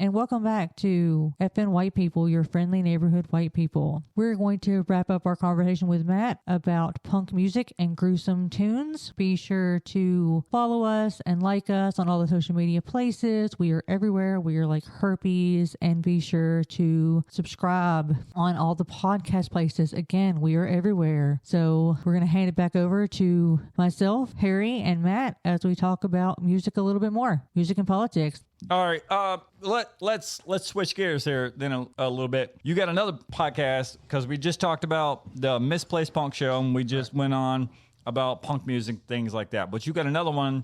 and welcome back to FN White People, your friendly neighborhood white people. We're going to wrap up our conversation with Matt about punk music and gruesome tunes. Be sure to follow us and like us on all the social media places. We are everywhere. We are like herpes. And be sure to subscribe on all the podcast places. Again, we are everywhere. So we're going to hand it back over to myself, Harry, and Matt as we talk about music a little bit more. Music and politics. All right, let's switch gears here then a little bit. You got another podcast because we just talked about the Misplaced Punk Show, and we just went on about punk music, things like that. But you got another one,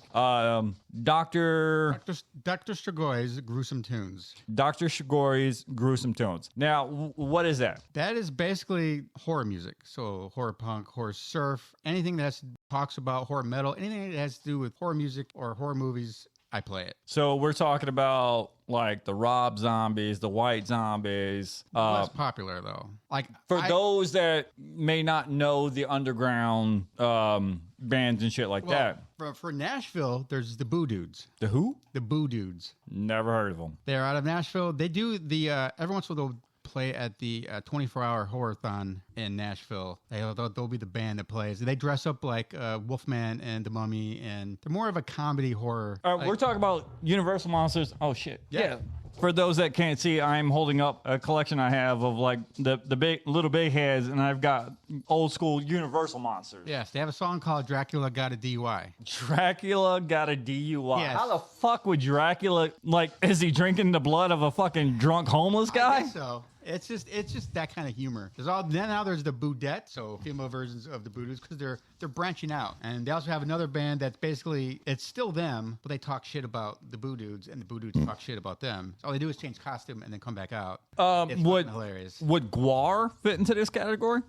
Dr. Shagoy's Gruesome Tunes. Dr. Strigories Gruesome Tunes. Now, what is that? That is basically horror music. So horror punk, horror surf, anything that talks about horror metal, anything that has to do with horror music or horror movies, I play it. So we're talking about like the Rob Zombies, the White Zombies. Less popular though. Like for those that may not know the underground bands and shit like that. For Nashville, there's the Boo Dudes. The who? The Boo Dudes. Never heard of them. They're out of Nashville. They do the every once in a while they'll play at the 24-hour horror-thon in Nashville. They'll be the band that plays. They dress up like Wolfman and the Mummy, and they're more of a comedy horror. We're talking about Universal Monsters. Oh shit! Yeah. For those that can't see, I'm holding up a collection I have of like the big little big heads, and I've got old school Universal Monsters. Yes, they have a song called "Dracula Got a DUI." Dracula got a DUI. Yes. How the fuck would Dracula, like, is he drinking the blood of a fucking drunk homeless guy? I guess so. It's just that kind of humor. Now there's the Boudette, so female versions of the Boodoos, because they're branching out, and they also have another band that's basically it's still them, but they talk shit about the Boo Dudes, and the Boo Dudes talk shit about them. So all they do is change costume and then come back out. It's hilarious. Would Gwar fit into this category?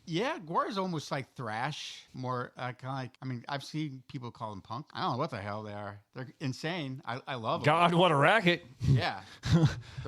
Yeah, Gwar is almost like thrash, more kind of like. I mean, I've seen people call them punk. I don't know what the hell they are. They're insane. I love them. God, what a racket! Yeah,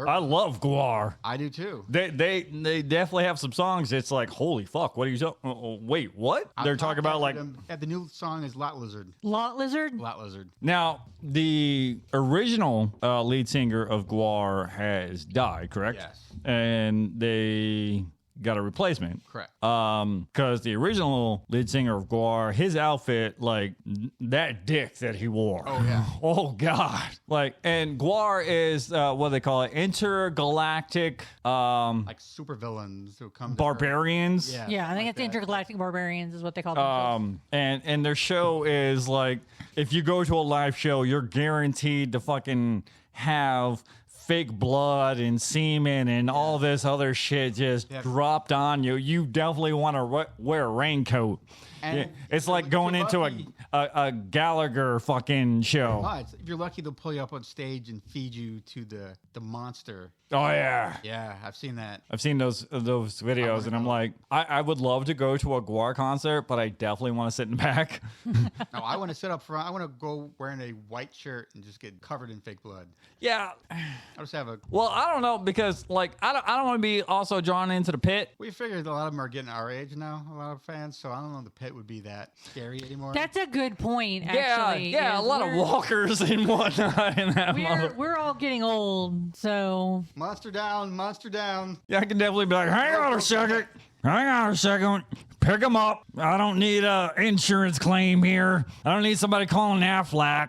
I love Gwar. I do too. They definitely have some songs. It's like, holy fuck, what are you talking? Wait, what? They're talking about like. The new song is Lot Lizard. Lot Lizard? Lot Lizard. Now, the original lead singer of Gwar has died, correct? Yes. And they got a replacement. Correct. Because the original lead singer of Gwar, his outfit, like that dick that he wore. Oh yeah. Oh god. Like, and Gwar is what they call it, intergalactic like supervillains who come barbarians. Yeah, I think it's intergalactic barbarians is what they call them. And their show is like, if you go to a live show, you're guaranteed to fucking have fake blood and semen and all this other shit just dropped on you. You definitely want to wear a raincoat. And it's like going into a Gallagher fucking show. If you're lucky, they'll pull you up on stage and feed you to the monster. Oh yeah, yeah, I've seen that. I've seen those videos, and I'm like, I would love to go to a Gwar concert, but I definitely want to sit in the back. No, I want to sit up front. I want to go wearing a white shirt and just get covered in fake blood. Yeah, I just have a. Well, I don't know, because like I don't want to be also drawn into the pit. We figured a lot of them are getting our age now, a lot of fans, so I don't know if the pit would be that scary anymore. That's a good point, actually. Yeah, a lot of walkers and whatnot in that we're all getting old, so... Monster down, monster down. Yeah, I can definitely be like, hang on a second. Pick them up. I don't need a insurance claim here. I don't need somebody calling Affleck.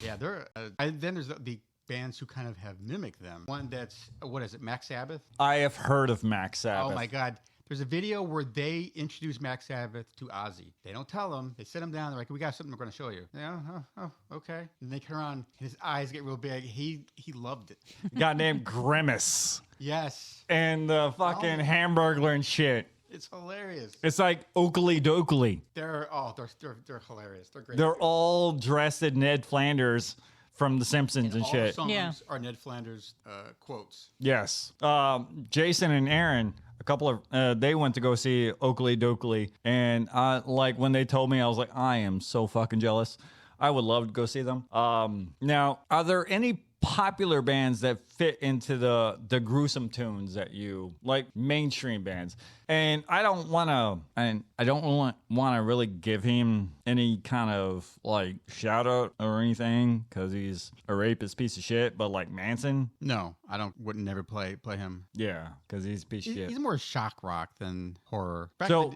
Yeah, then there's the bands who kind of have mimicked them. One that's, what is it, Max Sabbath? I have heard of Max Sabbath. Oh my God. There's a video where they introduce Max Sabbath to Ozzy. They don't tell him. They sit him down. They're like, we got something we're going to show you. Yeah, oh, okay. And they turn around. His eyes get real big. He loved it. Goddamn Grimace. Yes. And the fucking Hamburglar and shit. It's hilarious. It's like Oakley Dokley. They're hilarious. They're great. They're all dressed as Ned Flanders from The Simpsons and shit. All the songs are Ned Flanders quotes. Yes. Jason and Aaron, a couple of they went to go see Oakley Dokley, and like when they told me, I was like, I am so fucking jealous. I would love to go see them. Now, are there any popular bands that fit into the gruesome tunes that you like, mainstream bands. And I don't want to really give him any kind of like shout out or anything because he's a rapist piece of shit. But like Manson, No, wouldn't never play him. yeah, because he's a piece of shit. He's more shock rock than horror. So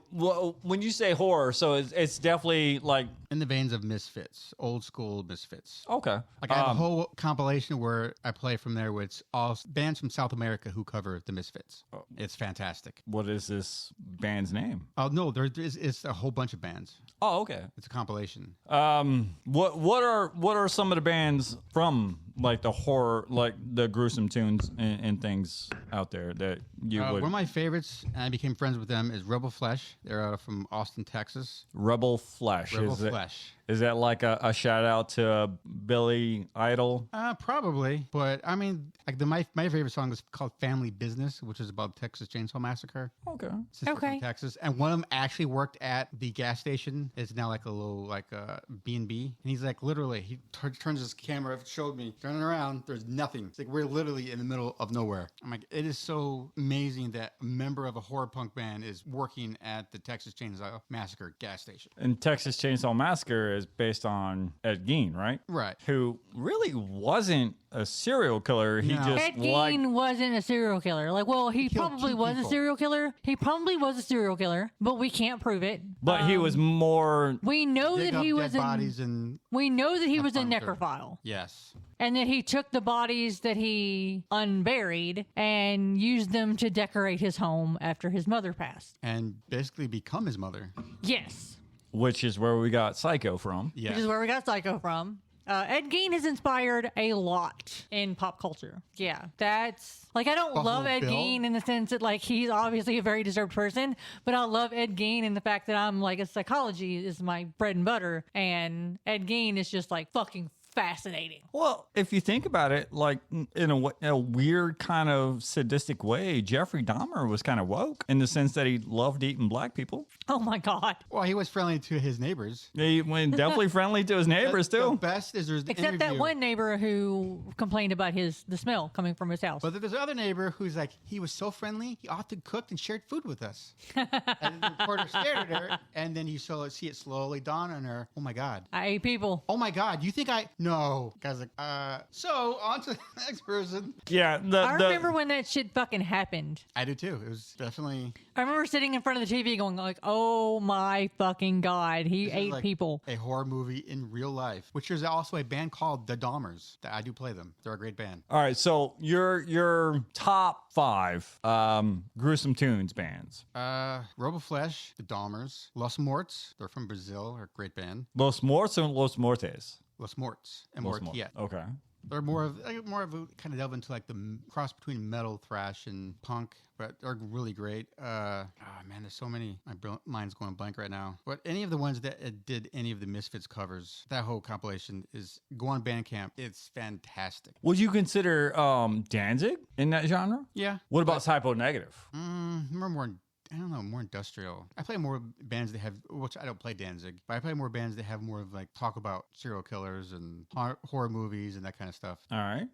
when you say horror, so it's definitely like in the veins of Misfits, old school Misfits. okay. Like I have a whole compilation where I play from there with all bands from South America who cover the Misfits. It's fantastic. What is this band's name? Oh no, it's a whole bunch of bands. Oh, okay. It's a compilation. What are some of the bands from like the horror, like the gruesome tunes and things out there that you would? One of my favorites, and I became friends with them, is Rebel Flesh. They're out from Austin, Texas. Rebel Flesh. Rebel Flesh. Is that like a shout out to Billy Idol? Probably, but I mean, like my favorite song is called "Family Business," which is about Texas Chainsaw Massacre. Okay. Sister from Texas, and one of them actually worked at the gas station. It's now like a little B&B, and he's like literally he turns his camera, showed me turning around. There's nothing. It's like we're literally in the middle of nowhere. I'm like, it is so amazing that a member of a horror punk band is working at the Texas Chainsaw Massacre gas station. And Texas Chainsaw Massacre is based on Ed Gein, right? Right. Who really wasn't a serial killer. He just Ed Gein wasn't a serial killer. Like, well, he probably was a serial killer. He probably was a serial killer, but we can't prove it. But he was more. We know that he was bodies and we know that he was a bunker. necrophile. Yes. And that he took the bodies that he unburied and used them to decorate his home after his mother passed. And basically become his mother. Yes. Which is where we got Psycho from. Yes. Which is where we got Psycho from. Ed Gein has inspired a lot in pop culture. Yeah, that's like I don't love Ed Gein in the sense that like he's obviously a very deserved person, but I love Ed Gein in the fact that I'm like psychology is my bread and butter, and Ed Gein is just like fucking fascinating. Well, if you think about it, like in a weird kind of sadistic way, Jeffrey Dahmer was kind of woke in the sense that he loved eating black people. Oh my god. Well, he was friendly to his neighbors. He went definitely friendly to his neighbors The too. best is there's the Except that interview. one neighbor who complained about the smell coming from his house. But there's another neighbor who's like, he was so friendly, he often cooked and shared food with us. And the reporter stared at her, and then you see it slowly dawn on her. Oh my God. I ate people. Oh my God. You think No. Guy's like, so on to the next person. Yeah. I remember when that shit fucking happened. I do too. It was definitely. I remember sitting in front of the TV going like, oh my fucking God, he This is ate like people. A horror movie in real life, which is also a band called The Dahmers. I do play them. They're a great band. All right, so your top 5 gruesome tunes bands. Robo Flesh, The Dahmers, Los Morts. They're from Brazil. They're a great band. Los Morts and Los Mortes. Los Morts and Los Mortia. Okay. They're more of a kind of delve into like the cross between metal, thrash, and punk, but they're really great. Man, there's so many. My mind's going blank right now. But any of the ones that did any of the Misfits covers, that whole compilation is go on Bandcamp. It's fantastic. Would you consider Danzig in that genre? Yeah. What about Typo Negative? Remember more. I don't know, more industrial. I play more bands that have, which I don't play Danzig, but I play more bands that have more of like talk about serial killers and horror movies and that kind of stuff. All right.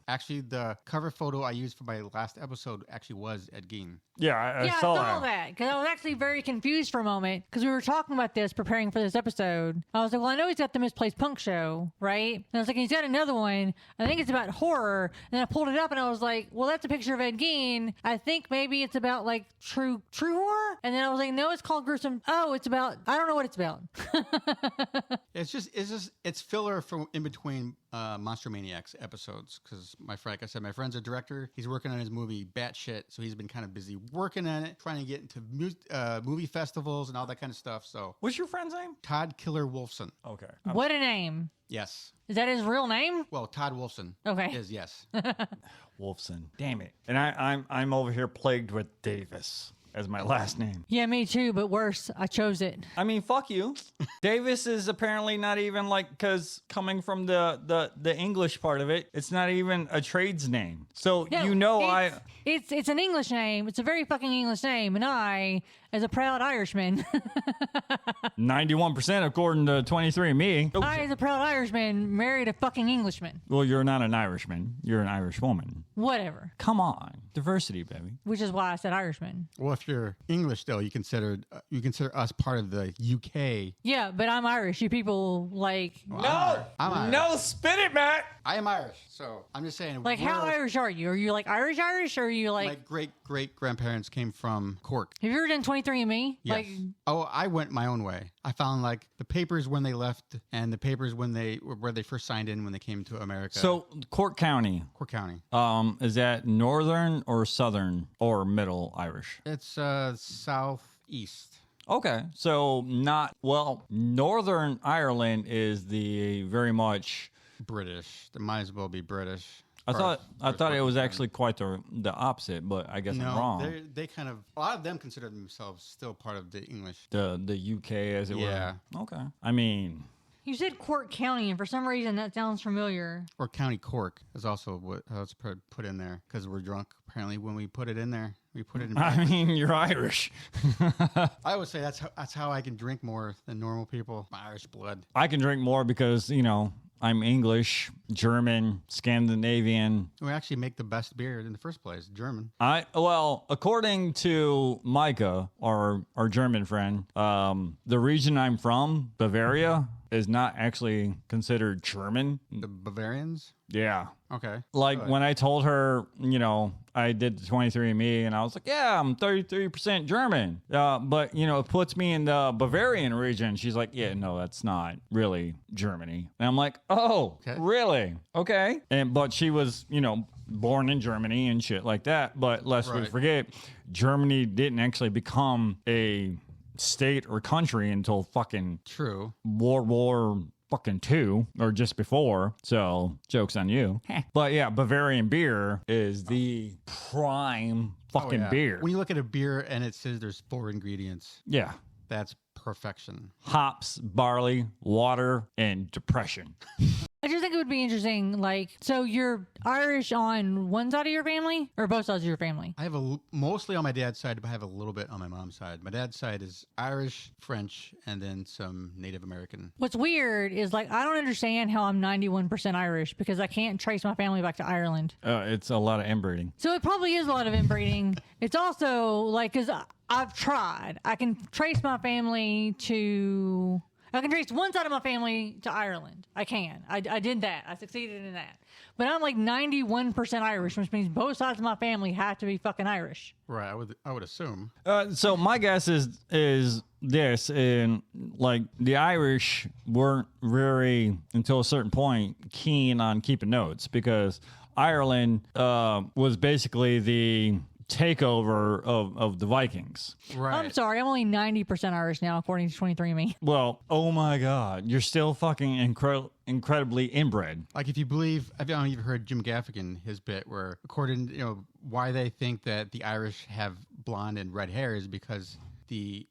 Actually, the cover photo I used for my last episode actually was Ed Gein. Yeah, I saw that because I was actually very confused for a moment because we were talking about this preparing for this episode. I was like, well, I know he's got the Misplaced Punk Show, right? And I was like, he's got another one. I think it's about horror. And then I pulled it up and I was like, well, that's a picture of Ed Gein. I think maybe it's about like true horror. And then I was like, no, it's called gruesome. Oh, it's about, I don't know what it's about. It's filler from in between Monster Maniacs episodes because my friend's a director. He's working on his movie Batshit, so he's been kind of busy working on it, trying to get into movie festivals and all that kind of stuff. So, what's your friend's name? Todd Killer Wolfson. Okay. What a name. Yes. Is that his real name? Well, Todd Wolfson. Okay. Is yes. Wolfson. Damn it. And I'm over here plagued with Davis. as my last name. Yeah, me too, but worse. I chose it. I mean, fuck you. Davis is apparently not even like, because coming from the English part of it, it's not even a trades name. So No, it's an English name. It's a very fucking English name, and I, as a proud Irishman, 91% according to 23andMe. I, as a proud Irishman, married a fucking Englishman. Well, you're not an Irishman. You're an Irish woman. Whatever. Come on, diversity, baby. Which is why I said Irishman. Well, if you're English, though, you consider us part of the UK. Yeah, but I'm Irish. You people like No, I'm Irish. no, spit it, Matt. I am Irish, so I'm just saying. like how Irish are you? Are you like Irish, or are you like? My great grandparents came from Cork. Have you ever done 23andMe? Yes. Like, Oh, I went my own way. I found like the papers when they left and the papers when where they first signed in when they came to America. So Cork County, Cork County. is that northern or southern or middle Irish? It's southeast. Okay, so Northern Ireland is the very much. British. They might as well be British. I thought it was actually quite the opposite, but I guess I'm wrong. They kind of, a lot of them consider themselves still part of the English. The UK, as it Yeah. were. Okay. I mean, you said Cork County, and for some reason that sounds familiar. Or County Cork is also what was put in there because we're drunk. Apparently, when we put it in there, we put it in. I mean, you're Irish. I would say that's how I can drink more than normal people. My Irish blood. I can drink more because I'm English, German, Scandinavian. We actually make the best beer in the first place. German. According to Micah, our German friend, the region I'm from, Bavaria, is not actually considered German. The Bavarians? Yeah. Okay. Like when I told her, I did the 23andMe and I was like, yeah, I'm 33% German. But, it puts me in the Bavarian region. She's like, yeah, no, that's not really Germany. And I'm like, oh, Okay. really? Okay. But she was, born in Germany and shit like that. But lest we Right. forget, Germany didn't actually become a state or country until fucking True. World War fucking 2 or just before. So joke's on you. But yeah, Bavarian beer is the prime fucking Oh, yeah. beer. When you look at a beer and it says there's 4 ingredients, Yeah. that's perfection. Hops, barley, water, and depression. I just think it would be interesting. Like, so you're Irish on one side of your family, or both sides of your family? I have mostly on my dad's side, but I have a little bit on my mom's side. My dad's side is Irish, French, and then some Native American. What's weird is like I don't understand how I'm 91% Irish because I can't trace my family back to Ireland. It's a lot of inbreeding. So it probably is a lot of inbreeding. It's also like because I've tried. I can trace my family to. I can trace one side of my family to Ireland. I can. I did that. I succeeded in that. But I'm like 91% Irish, which means both sides of my family have to be fucking Irish. Right, I would assume. So my guess is this, and like the Irish weren't very, until a certain point, keen on keeping notes because Ireland was basically the takeover of the Vikings. Right. I'm sorry. I'm only 90% Irish now, according to 23andMe. Well, oh my God, you're still fucking incredibly inbred. Like if you believe, I don't know if you've heard Jim Gaffigan, his bit where according, why they think that the Irish have blonde and red hair is because the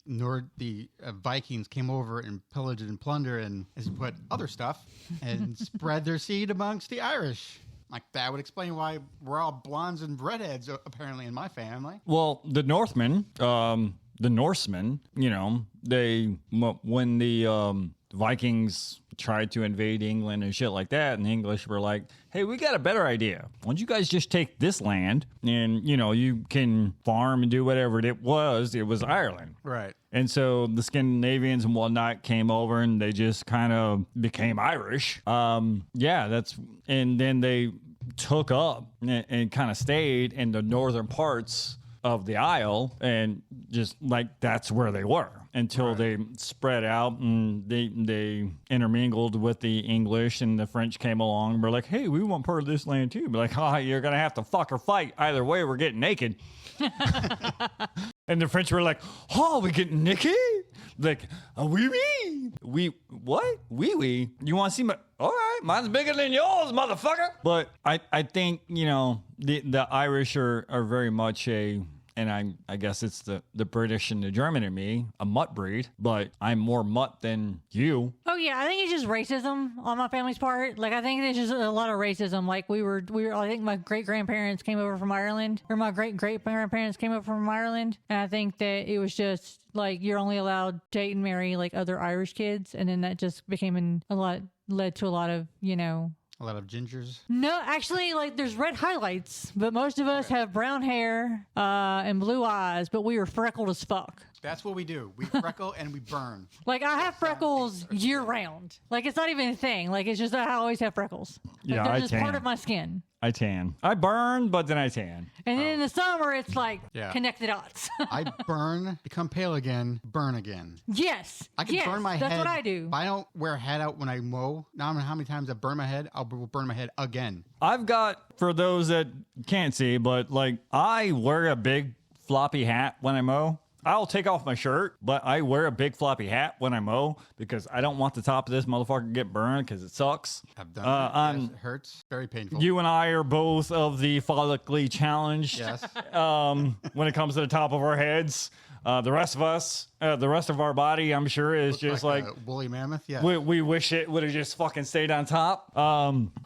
Vikings came over and pillaged and plundered and put other stuff and spread their seed amongst the Irish. Like that would explain why we're all blondes and redheads apparently in my family. Well, the Northmen, when the Vikings tried to invade England and shit like that, and the English were like, hey, we got a better idea. Why don't you guys just take this land and, you can farm and do whatever it was. It was Ireland. Right. And so the Scandinavians and whatnot came over and they just kind of became Irish. And then they took up and kind of stayed in the northern parts of the Isle and just like that's where they were until they spread out and they intermingled with the English and the French came along and were like, hey, we want part of this land too. But like, you're going to have to fuck or fight. Either way, we're getting naked. And the French were like, we getting naked? Like, we what? We? You want to see my, all right, mine's bigger than yours, motherfucker. But I think, the Irish are very much a and I guess it's the British and the German in me, a mutt breed, but I'm more mutt than you. Oh yeah, I think it's just racism on my family's part. Like I think there's just a lot of racism. Like we were. I think my great grandparents came over from Ireland, or my great grandparents came over from Ireland, and I think that it was just like you're only allowed to date and marry like other Irish kids, and then that just led to a lot of A lot of gingers. No, actually, like there's red highlights, but most of us have brown hair and blue eyes, but we were freckled as fuck. That's what we do. We freckle and we burn. Like I have freckles year round. Like it's not even a thing. Like it's just that I always have freckles. Like, Yeah, they're I just tan. part of my skin. I tan. I burn, but then I tan. And then in the summer, it's like connect the dots. I burn, become pale again, burn again. Yes. I can burn my head. That's what I do. If I don't wear a hat out when I mow, now I don't know how many times I burn my head, I'll burn my head again. I've got, for those that can't see, but like I wear a big floppy hat when I mow. I'll take off my shirt, but I wear a big floppy hat when I mow because I don't want the top of this motherfucker to get burned because it sucks. I've done it. Yes, it hurts. Very painful. You and I are both of the follically challenged Yes. when it comes to the top of our heads. The rest of us, the rest of our body, I'm sure, is just like a woolly mammoth. Yeah. we wish it would have just fucking stayed on top.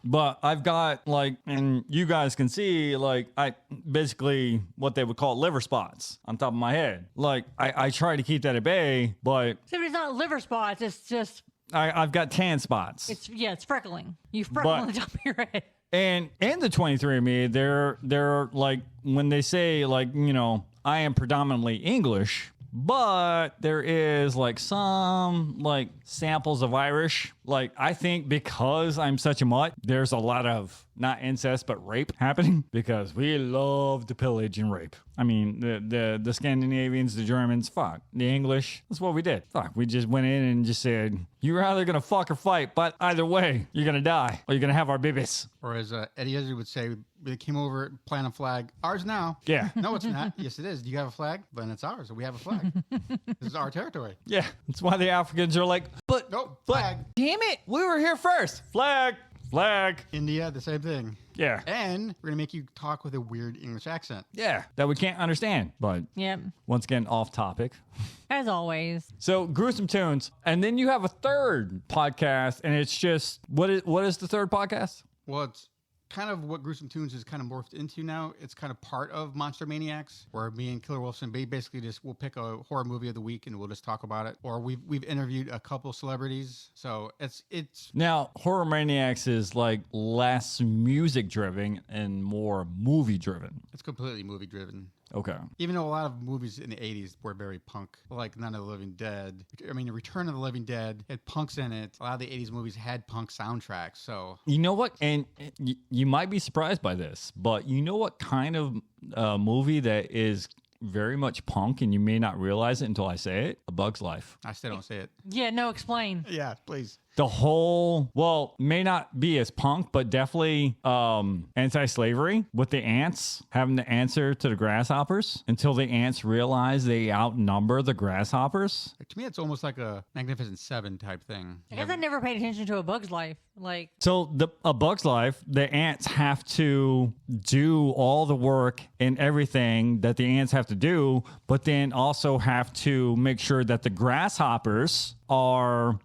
But I've got like, and you guys can see like I basically what they would call liver spots on top of my head. Like I try to keep that at bay, but Except it's not liver spots. It's just I've got tan spots. it's freckling. You freckle on the top of your head. And in the 23andMe, they're like when they say like I am predominantly English, but there is like some like samples of Irish. Like I think because I'm such a mutt, there's a lot of not incest but rape happening because we love to pillage and rape. I mean the Scandinavians, the Germans, fuck the English. That's what we did. Fuck, we just went in and just said you're either gonna fuck or fight, but either way you're gonna die or you're gonna have our babies. Or as Eddie Izzard would say, they came over, plant a flag. Ours now. Yeah. No, it's not. Yes, it is. Do you have a flag? Then it's ours. We have a flag. This is our territory. Yeah, that's why the Africans are like, but Nope. but Flag. damn it, we were here first. Flag. India, the same thing. Yeah. And we're going to make you talk with a weird English accent. Yeah, that we can't understand. But Yep. once again, off topic. As always. So Gruesome Tunes, and then you have a third podcast, and it's just what is the third podcast? Well, it's kind of what Gruesome Tunes is kind of morphed into now. It's kind of part of Monster Maniacs, where me and Killer Wilson basically we'll pick a horror movie of the week and we'll just talk about it. Or we've interviewed a couple celebrities, so it's Now, Horror Maniacs is like less music driven and more movie driven. it's completely movie driven. Okay. Even though a lot of movies in the 80s were very punk, like None of the Living Dead. I mean, Return of the Living Dead had punks in it. A lot of the 80s movies had punk soundtracks, so... You know what? And you might be surprised by this, but you know what kind of movie that is very much punk and you may not realize it until I say it? A Bug's Life. I still don't say it. Yeah, no, explain. Yeah, please. The whole, well, may not be as punk, but definitely anti-slavery with the ants having to answer to the grasshoppers until the ants realize they outnumber the grasshoppers. To me, it's almost like a Magnificent Seven type thing. I guess I never paid attention to A Bug's Life. Like, So A Bug's Life, the ants have to do all the work and everything that the ants have to do, but then also have to make sure that the grasshoppers are,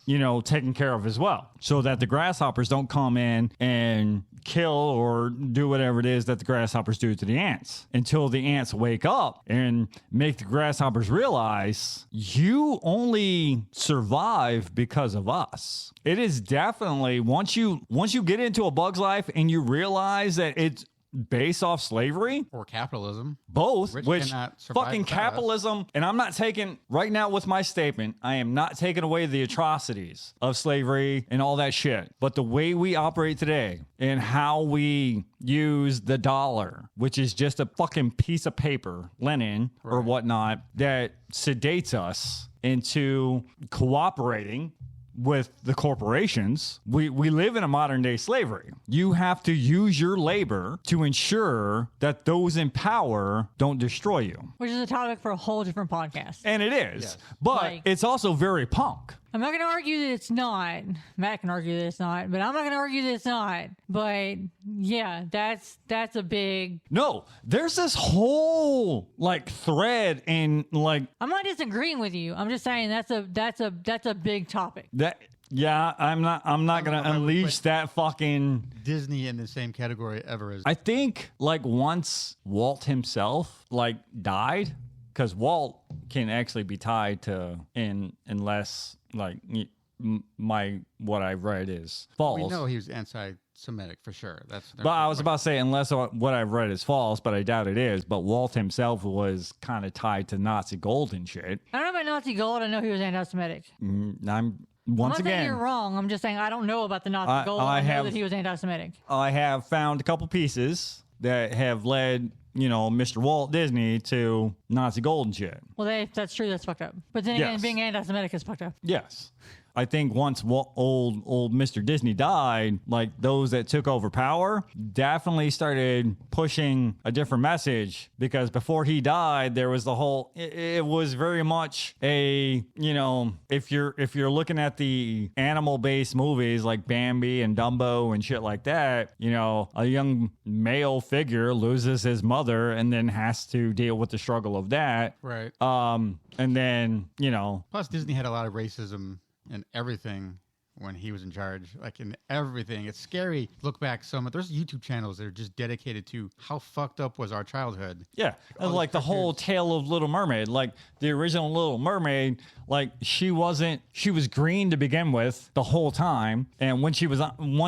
taken care of as well, so that the grasshoppers don't come in and kill or do whatever it is that the grasshoppers do to the ants until the ants wake up and make the grasshoppers realize you only survive because of us. It is definitely once you get into A Bug's Life and you realize that it's based off slavery Or capitalism. both, Rich which cannot survive fucking without capitalism, and I'm not taking, right now with my statement, I am not taking away the atrocities of slavery and all that shit. But the way we operate today and how we use the dollar, which is just a fucking piece of paper, linen or whatnot, that sedates us into cooperating with the corporations. We live in a modern day slavery. You have to use your labor to ensure that those in power don't destroy you. which is a topic for a whole different podcast. And it is. Yes. But Like- it's also very punk. I'm not going to argue that it's not. Matt can argue that it's not, but I'm not going to argue that it's not. But yeah, that's a big. No, there's this whole like thread in like. I'm not disagreeing with you. I'm just saying that's a big topic. That. Yeah, I'm not gonna unleash that fucking Disney in the same category ever as. I think like once Walt himself like died, because Walt can actually be tied to unless like what I've read is false. We know he was anti-Semitic for sure. But I was about to say unless what I've read is false, but I doubt it is. But Walt himself was kind of tied to Nazi gold and shit. I don't know about Nazi gold. I know he was anti-Semitic. I'm not saying again, you're wrong. I'm just saying I don't know about the Nazi gold. I know that he was anti-Semitic. I have found a couple pieces that have led, Mr. Walt Disney to Nazi gold and shit. Well, that's true. That's fucked up. But then again, being anti-Semitic is fucked up. Yes. I think once old Mr. Disney died, like those that took over power definitely started pushing a different message, because before he died, there was the whole, it was very much a, if you're looking at the animal based movies like Bambi and Dumbo and shit like that, a young male figure loses his mother and then has to deal with the struggle of that. Right. And then, Plus Disney had a lot of racism and everything when he was in charge, like in everything. It's scary. Look back there's YouTube channels that are just dedicated to how fucked up was our childhood. Yeah. Like the whole tale of Little Mermaid, like the original Little Mermaid, like she was green to begin with the whole time. And once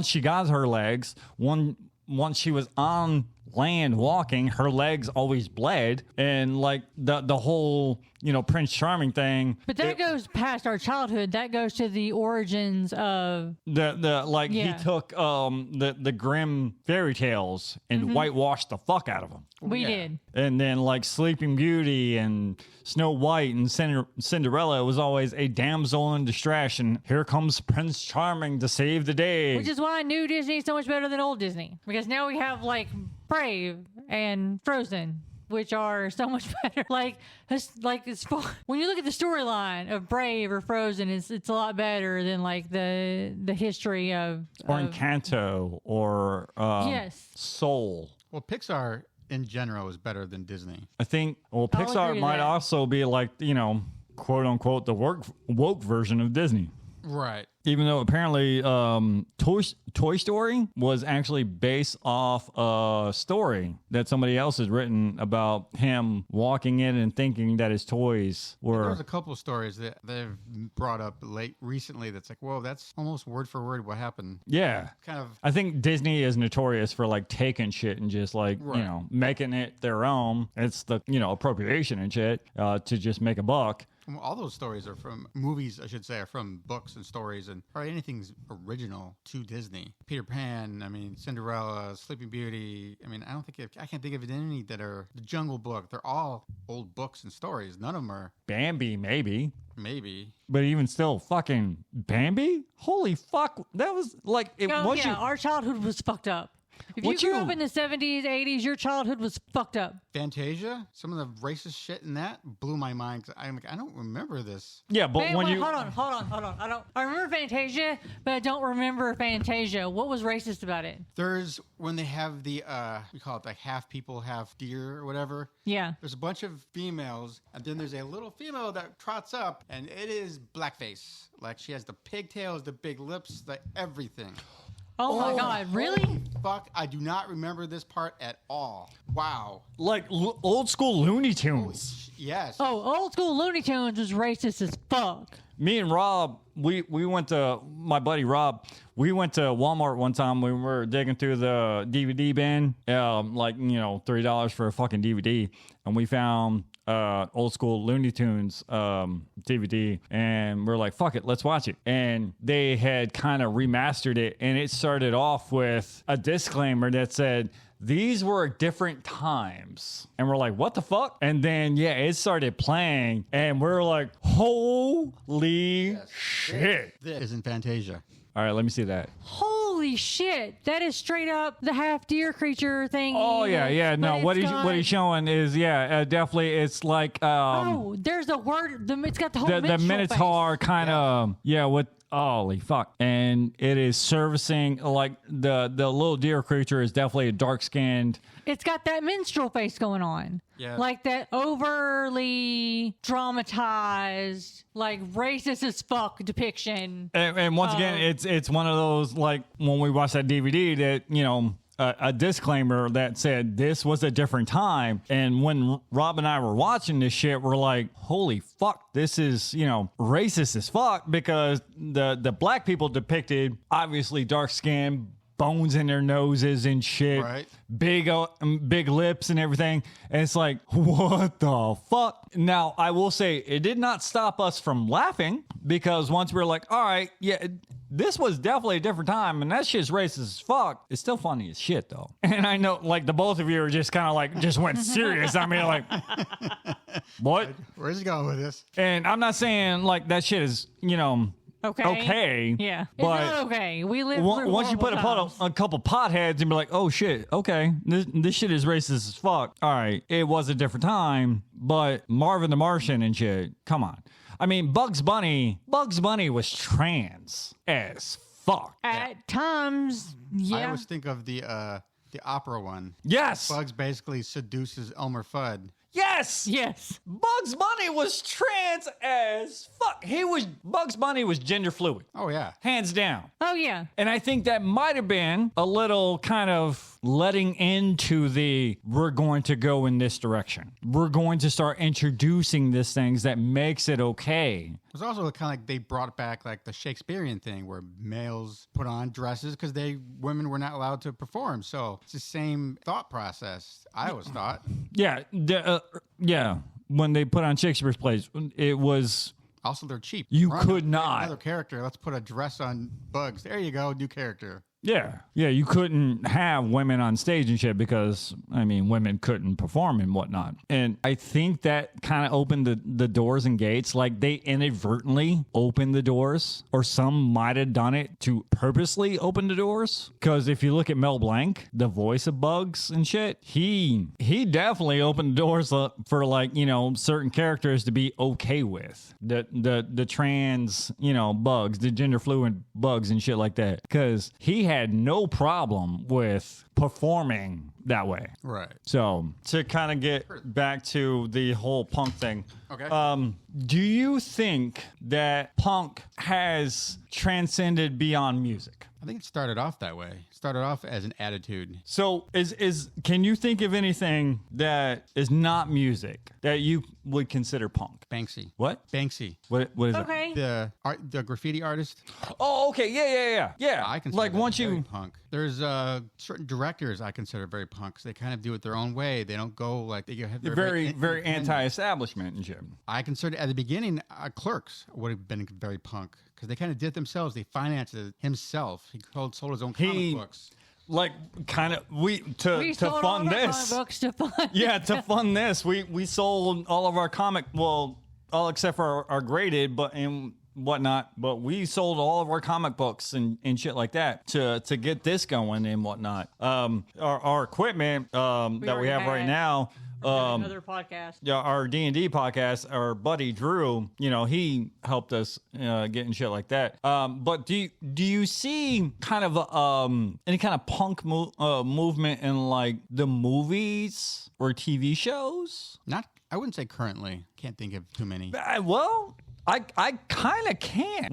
she got her legs, once she was on land walking, her legs always bled, and like the whole Prince Charming thing. But that goes past our childhood. That goes to the origins of he took the grim fairy tales and whitewashed the fuck out of them. We did. And then like Sleeping Beauty and Snow White and Cinderella, it was always a damsel in distress, and here comes Prince Charming to save the day. Which is why new Disney is so much better than old Disney, because now we have like Brave and Frozen, which are so much better. When you look at the storyline of Brave or Frozen, it's a lot better than like the history of Encanto or Soul. Well, Pixar in general is better than Disney. I think. Well, Pixar might also be like quote unquote the woke version of Disney. Right. Even though apparently Toy Story was actually based off a story that somebody else has written about him walking in and thinking that his toys were... There's a couple of stories that they've brought up recently that's like, whoa, that's almost word for word what happened. Yeah. Kind of. I think Disney is notorious for like taking shit and just like, making it their own. It's the, appropriation and shit to just make a buck. All those stories are from movies, I should say, are from books and stories, and probably anything's original to Disney. Peter Pan, Cinderella, Sleeping Beauty. I can't think of any that are The Jungle Book. They're all old books and stories. None of them are. Bambi, maybe. Maybe. But even still, fucking Bambi? Holy fuck. That was like... our childhood was fucked up. If you grew up in the 70s, 80s, your childhood was fucked up. Fantasia, some of the racist shit in that blew my mind. I'm like, I don't remember this. Yeah, but Hold on. I remember Fantasia, but I don't remember Fantasia. What was racist about it? There's when they have the, we call it like half people, half deer or whatever. Yeah. There's a bunch of females, and then there's a little female that trots up, and it is blackface. Like she has the pigtails, the big lips, the everything. Oh my God, really? Fuck, I do not remember this part at all. Wow. Like old school Looney Tunes. Yes. Oh, old school Looney Tunes was racist as fuck. Me and Rob, we went to, my buddy Rob, we went to Walmart one time when we were digging through the DVD bin, $3 for a fucking DVD, and we found old school Looney Tunes DVD, and we're like, fuck it, let's watch it. And they had kind of remastered it, and it started off with a disclaimer that said, these were different times. And we're like, what the fuck? And then, it started playing, and we're like, holy shit. This isn't Fantasia. All right, let me see that. Holy Holy shit! That is straight up the half deer creature thing. Oh yeah. No, what he's showing is definitely it's like there's a word. It's got the whole the Minotaur kind of with. Holy fuck. And it is servicing like the little deer creature is definitely a dark skinned. It's got that minstrel face going on. Yeah. Like that overly dramatized, like racist as fuck depiction. And once again, it's one of those like when we watched that DVD that, you know, a disclaimer that said this was a different time. And when Rob and I were watching this shit, we're like, holy fuck, this is, you know, racist as fuck, because the black people depicted obviously dark skin, bones in their noses and shit, right? Big lips and everything. And it's like, what the fuck? Now, I will say it did not stop us from laughing, because once we were like, all right, yeah, this was definitely a different time, and that shit's racist as fuck. It's still funny as shit, though. And I know, like, the both of you are just kind of like, just went serious. I mean, like, what? Where's he going with this? And I'm not saying, like, that shit is, you know, okay. Yeah. But it's not okay. We live once you put a couple potheads and be like, oh shit, okay, this shit is racist as fuck. All right, it was a different time, but Marvin the Martian and shit, come on. I mean, Bugs Bunny was trans as fuck. At times, yeah. I always think of the opera one. Yes. Bugs basically seduces Elmer Fudd. Yes. Bugs Bunny was trans as fuck. Bugs Bunny was gender fluid. Oh, yeah. Hands down. Oh, yeah. And I think that might have been a little kind of letting into we're going to go in this direction. We're going to start introducing these things that makes it okay. It was also kind of like they brought back like the Shakespearean thing where males put on dresses because women were not allowed to perform. So it's the same thought process, I always thought. Yeah. When they put on Shakespeare's plays, it was... Also, they're cheap. You could not. Another character. Let's put a dress on Bugs. There you go. New character. Yeah, you couldn't have women on stage and shit because, I mean, women couldn't perform and whatnot. And I think that kind of opened the doors and gates. Like, they inadvertently opened the doors, or some might have done it to purposely open the doors. Because if you look at Mel Blanc, the voice of Bugs and shit, he definitely opened the doors for, like, you know, certain characters to be okay with. The trans, you know, Bugs, the gender fluid Bugs and shit like that. Because he had no problem with performing that way. Right. So to kind of get back to the whole punk thing. Okay. Do you think that punk has transcended beyond music? I think it started off that way. It started off as an attitude. So can you think of anything that is not music that you would consider punk? Banksy. What? Banksy. What is it? Okay. The graffiti artist. Oh, okay. Yeah. I consider like that once very you punk. There's certain directors I consider very punk because they kind of do it their own way. They don't go like they have. They're very anti-establishment and shit. I consider at the beginning Clerks would have been very punk because they kind of did it themselves. They financed it himself. He sold his own comic books. Like kind of to fund this. Books to fund. Yeah, to fund this, we sold all of our all except for our graded, but and whatnot. But we sold all of our comic books and shit like that to get this going and whatnot. Our equipment that we have right now. Another podcast. Yeah, our D&D podcast, our buddy Drew, you know, he helped us getting shit like that. But do you see kind of any kind of punk movement in like the movies or TV shows? I wouldn't say currently. Can't think of too many. Well, I kind of can't.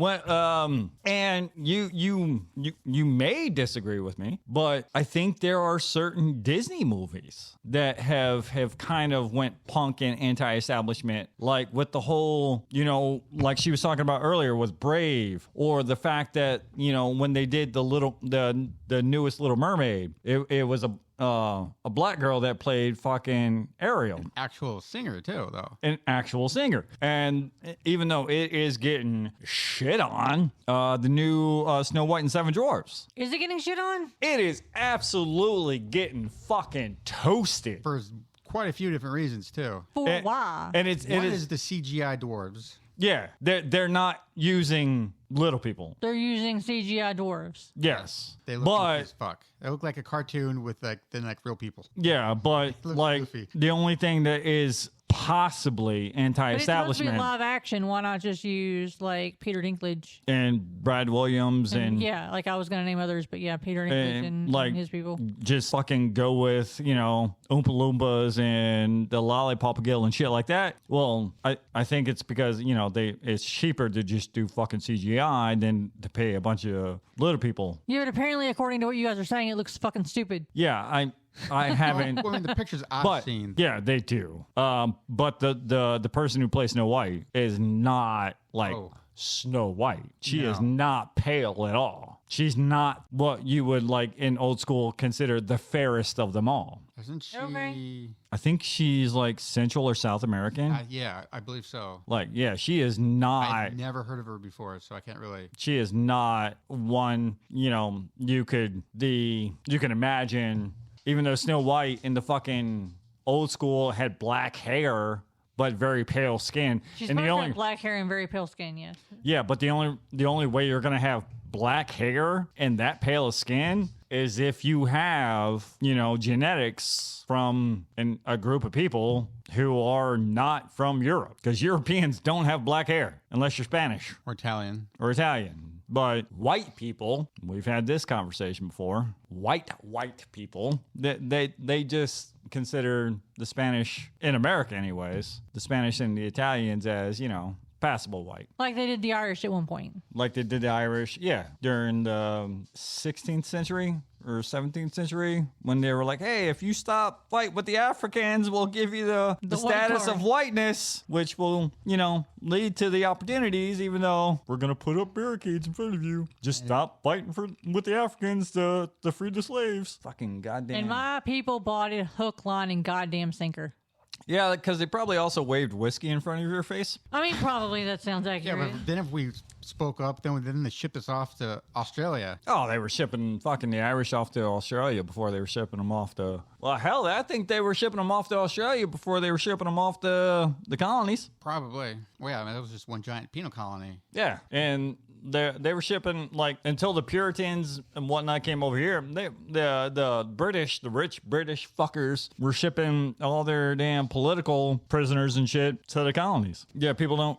And you may disagree with me, but I think there are certain Disney movies that have kind of went punk and anti-establishment, like with the whole, you know, like she was talking about earlier with Brave, or the fact that, you know, when they did the newest Little Mermaid, it was a black girl that played fucking Ariel. An actual singer too, though. An actual singer. And even though it is getting shit on, the new Snow White and Seven Dwarfs. Is it getting shit on? It is absolutely getting fucking toasted. For quite a few different reasons too. For why? And One is the CGI dwarves. Yeah, they're not using little people. They're using CGI dwarves. Yes. They look goofy as fuck. They look like a cartoon with like real people. Yeah, but like goofy. the only thing that is possibly But it's supposed to anti-establishment be live action. Why not just use like Peter Dinklage? and Brad Williams and Yeah, like I was gonna name others, but yeah, Peter Dinklage and like his people. just fucking go with, you know, Oompa Loompas and the Lollipop Gill and shit like that. Well, I think it's because, you know, it's cheaper to just do fucking CGI than to pay a bunch of little people. Yeah, but apparently, according to what you guys are saying, it looks fucking stupid. Yeah, I haven't. I mean, the pictures I've seen. Yeah, they do. But the person who plays Snow White is not like Snow White. She is not pale at all. She's not what you would like in old school consider the fairest of them all. Isn't she? Okay. I think she's like Central or South American. Yeah, I believe so. Like, yeah, she is not. I've never heard of her before, so I can't really. She is not one. You know, you can imagine. Even though Snow White in the fucking old school had black hair but very pale skin, She's and supposed the to only have black hair and very pale skin. Yes. yeah, but the only way you're gonna have black hair and that pale of skin is if you have, you know, genetics from a group of people who are not from Europe, because Europeans don't have black hair unless you're Spanish Or Italian. or Italian. But white people, we've had this conversation before. White people, they just consider the Spanish, in America anyways, the Spanish and the Italians as, you know, passable white. Like they did the Irish at one point. Like they did the Irish, yeah, during the 16th century or 17th century, when they were like, hey, if you stop fight with the Africans, we'll give you the white status card. of whiteness, which will, you know, lead to the opportunities, even though we're going to put up barricades in front of you. Just stop fighting with the Africans to free the slaves. Fucking goddamn. And my people bought it hook, line, and goddamn sinker. Yeah, because they probably also waved whiskey in front of your face. I mean, probably that sounds Yeah, accurate. but then if we spoke up, then they shipped us off to Australia. Oh, they were shipping fucking the Irish off to Australia before they were shipping them off to... Well, hell, I think they were shipping them off to Australia before they were shipping them off to the colonies. Probably. Well, yeah, I mean, that was just one giant penal colony. Yeah, and they were shipping, like, until the Puritans and whatnot came over here. The British, the rich British fuckers, were shipping all their damn political prisoners and shit to the colonies. Yeah, people don't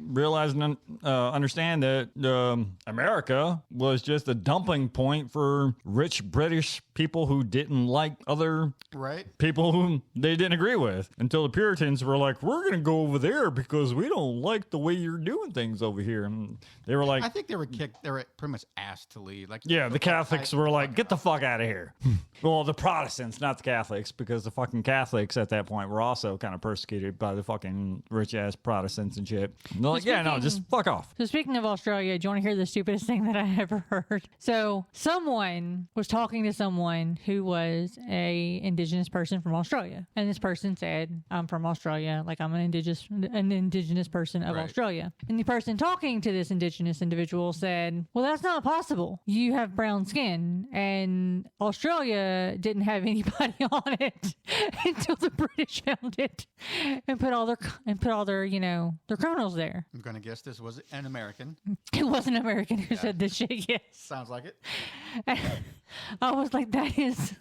realize and understand that America was just a dumping point for rich British people who didn't like other people who they didn't agree with, until the Puritans were like, we're going to go over there because we don't like the way you're doing things over here. And they were like, I think they were kicked. They were pretty much asked to leave. Like, yeah, the Catholics were like, get the fuck out of here. Well, the Protestants, not the Catholics, because the fucking Catholics at that point were also kind of persecuted by the fucking rich ass Protestants and shit. And they're like, yeah, no, just fuck off. So speaking of Australia, do you want to hear the stupidest thing that I ever heard? So someone was talking to someone who was a indigenous person from Australia, and this person said, "I'm from Australia, like I'm an indigenous person of Australia." And the person talking to this indigenous individual said, "Well, that's not possible. You have brown skin, and Australia didn't have anybody on it until the British found it and put all their you know, their criminals there." I'm going to guess this was an American. It was an American who said this shit, yes. Sounds like it. I was like, that is...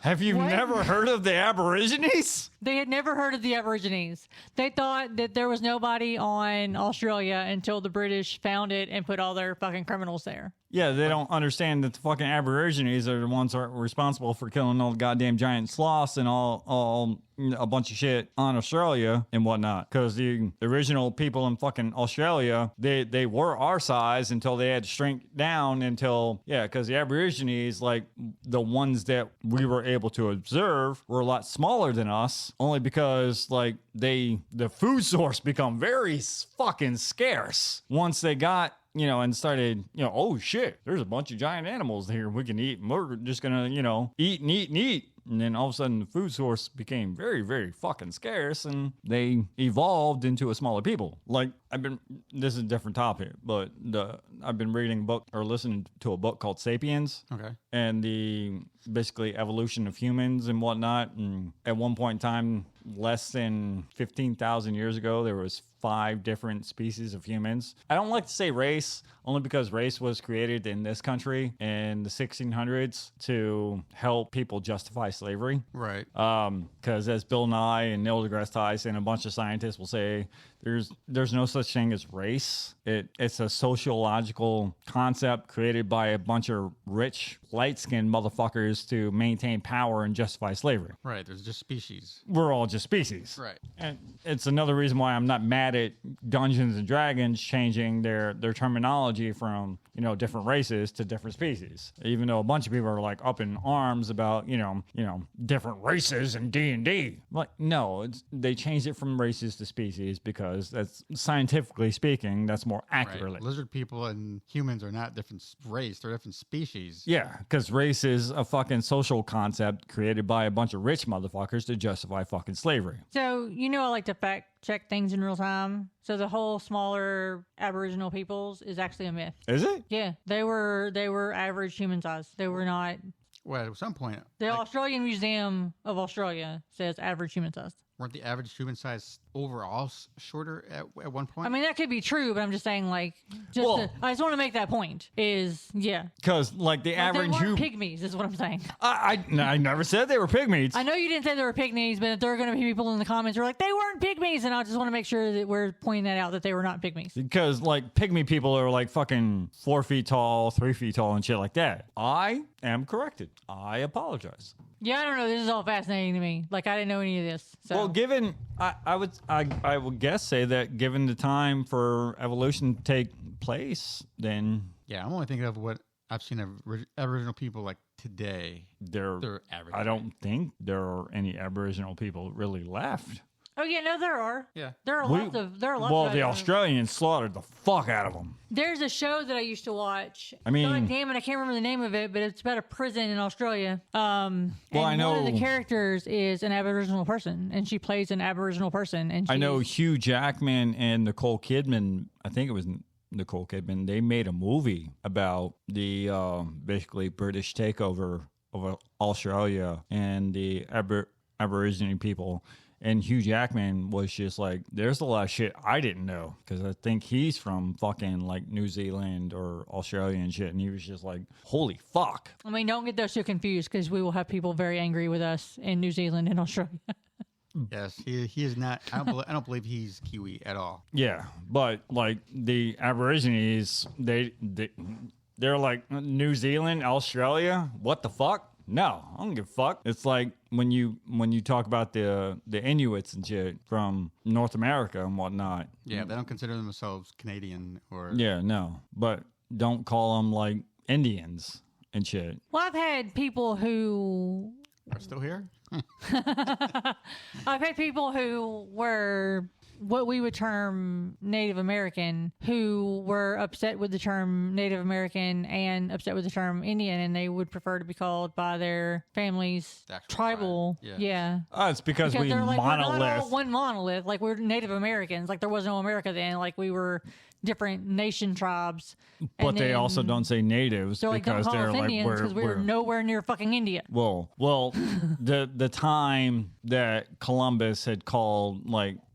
Have you never heard of the Aborigines? They had never heard of the Aborigines. They thought that there was nobody on Australia until the British found it and put all their fucking criminals there. Yeah, they don't understand that the fucking Aborigines are the ones that are responsible for killing all the goddamn giant sloths and all a bunch of shit on Australia and whatnot. Because the original people in fucking Australia, they were our size until they had to shrink down until, yeah, because the Aborigines, like the ones that we were able to observe, were a lot smaller than us, only because like the food source become very fucking scarce once they got, you know, and started, you know, oh shit, there's a bunch of giant animals here we can eat, and we're just gonna, you know, eat and eat and eat. And then all of a sudden the food source became very, very fucking scarce, and they evolved into a smaller people. Like, this is a different topic, but I've been reading a book or listening to a book called Sapiens. Okay. And the basically evolution of humans and whatnot. And at one point in time, less than 15,000 years ago, there was 5 different species of humans. I don't like to say race, only because race was created in this country in the 1600s to help people justify slavery. Right. Because as Bill Nye and Neil deGrasse Tyson and a bunch of scientists will say, there's no such thing as race. It's a sociological concept created by a bunch of rich, light-skinned motherfuckers to maintain power and justify slavery. Right. There's just species. We're all just species. Right. And it's another reason why I'm not mad at Dungeons and Dragons changing their terminology from, different races to different species. Even though a bunch of people are like up in arms about, different races in D&D. Like, no, they changed it from races to species because that's scientifically speaking, that's more accurately. Right. Lizard people and humans are not different race, they're different species. Yeah, because race is a fucking social concept created by a bunch of rich motherfuckers to justify fucking slavery. So, I like to fact check things in real time. So the whole smaller Aboriginal peoples is actually a myth. Is it? Yeah, they were average human size. They were not. Well, at some point, The Australian Museum of Australia says average human size. weren't the average human size overall shorter at one point? I mean, that could be true, but I'm just saying, I just want to make that point. Yeah. Because, the average they weren't human. pygmies, is what I'm saying. I never said they were pygmies. I know you didn't say they were pygmies, but if there are going to be people in the comments who are like, they weren't pygmies, and I just want to make sure that we're pointing that out, that they were not pygmies. Because, pygmy people are, fucking 4 feet tall, 3 feet tall, and shit like that. I am corrected. I apologize. Yeah, I don't know. This is all fascinating to me. I didn't know any of this. So. Well, given I would guess say that given the time for evolution to take place, then yeah, I'm only thinking of what I've seen of Aboriginal people today. They're average. I don't think there are any Aboriginal people really left. Oh yeah, no, there are. Yeah, there are lots of. Well, the Australians slaughtered the fuck out of them. There's a show that I used to watch. I mean, God damn it, I can't remember the name of it, but it's about a prison in Australia. And I know one of the characters is an Aboriginal person, and she plays an Aboriginal person. And I know Hugh Jackman and Nicole Kidman. I think it was Nicole Kidman. They made a movie about the basically British takeover of Australia and the Aboriginal people. And Hugh Jackman was just there's a lot of shit I didn't know because I think he's from fucking New Zealand or Australia and shit. And he was just holy fuck. I mean, don't get those two confused because we will have people very angry with us in New Zealand and Australia. Yes, he is not. I don't believe he's Kiwi at all. Yeah, but the Aborigines, they're New Zealand, Australia. What the fuck? No, I don't give a fuck. It's when you talk about the Inuits and shit from North America and whatnot. Yeah, they don't consider themselves Canadian or. Yeah, no, but don't call them Indians and shit. Well, I've had people who are still here. I've had people who were what we would term Native American who were upset with the term Native American and upset with the term Indian, and they would prefer to be called by their family's tribal. Yeah. It's because we they're monolith. We're not all one monolith. We're Native Americans. There was no America then. We were different nation tribes. But they also don't say natives because they're Indians because we're nowhere near fucking India. Well, the time that Columbus had called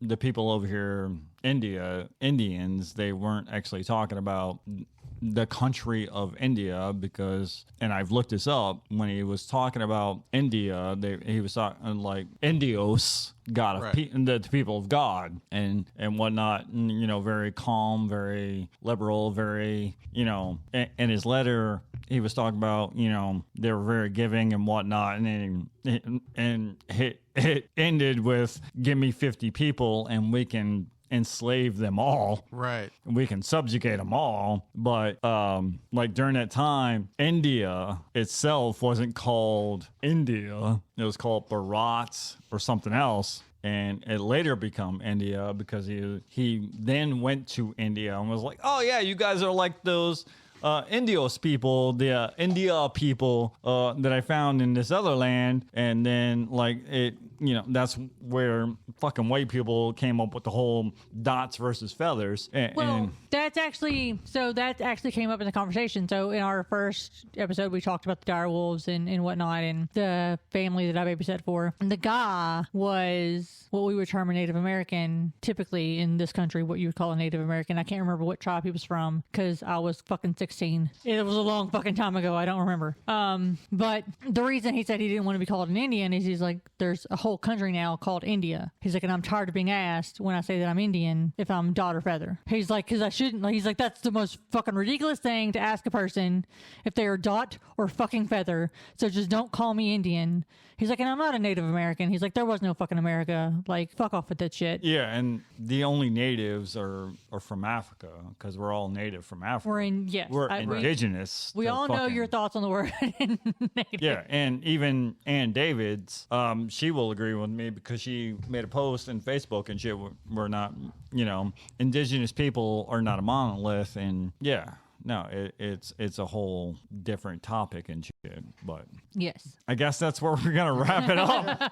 the people over here Indians, they weren't actually talking about the country of India because, and I've looked this up, when he was talking about India, he was talking Indios, God of the people of God and whatnot, and, very calm, very liberal, very, in his letter, he was talking about, they were very giving and whatnot, and it ended with, give me 50 people and we can enslave them all. Right. We can subjugate them all. But during that time, India itself wasn't called India. It was called Bharat or something else. And it later become India because he then went to India and was like, oh yeah, you guys are those Indios people, the India people that I found in this other land, and then like it, that's where fucking white people came up with the whole dots versus feathers. And that actually came up in the conversation. So in our first episode, we talked about the dire wolves and whatnot, and the family that I babysat for. And the guy was what we would term a Native American, typically in this country, what you would call a Native American. I can't remember what tribe he was from because I was fucking 16. It was a long fucking time ago. I don't remember. But the reason he said he didn't want to be called an Indian is he's like, there's a whole country now called India. He's like, and I'm tired of being asked when I say that I'm Indian if I'm dot or feather. He's like, because I shouldn't. He's like, that's the most fucking ridiculous thing to ask a person if they are dot or fucking feather. So just don't call me Indian. He's like, and I'm not a Native American. He's like, there was no fucking America. Like, fuck off with that shit. Yeah, and the only natives are from Africa because we're all native from Africa. We're indigenous. We all know your thoughts on the word native. Yeah, and even Ann Davids, she will agree with me because she made a post on Facebook and shit. We're not, indigenous people are not a monolith, and yeah. No, it's a whole different topic and shit, but yes, I guess that's where we're gonna wrap it up.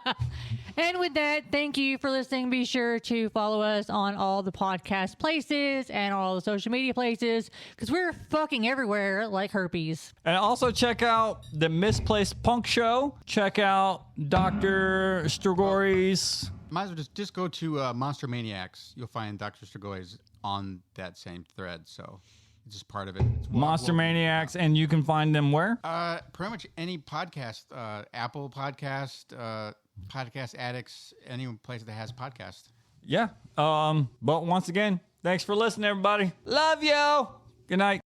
And with that, thank you for listening. Be sure to follow us on all the podcast places and all the social media places because we're fucking everywhere like herpes. And also check out the Misplaced Punk Show. Check out Dr. Strigories. Might as well just go to Monster Maniacs. You'll find Dr. Strigories on that same thread. So. It's just part of it. Monster Maniacs, and you can find them where? Pretty much any podcast, Apple Podcast, Podcast Addicts, any place that has podcast. Yeah. But once again, thanks for listening, everybody. Love you. Good night.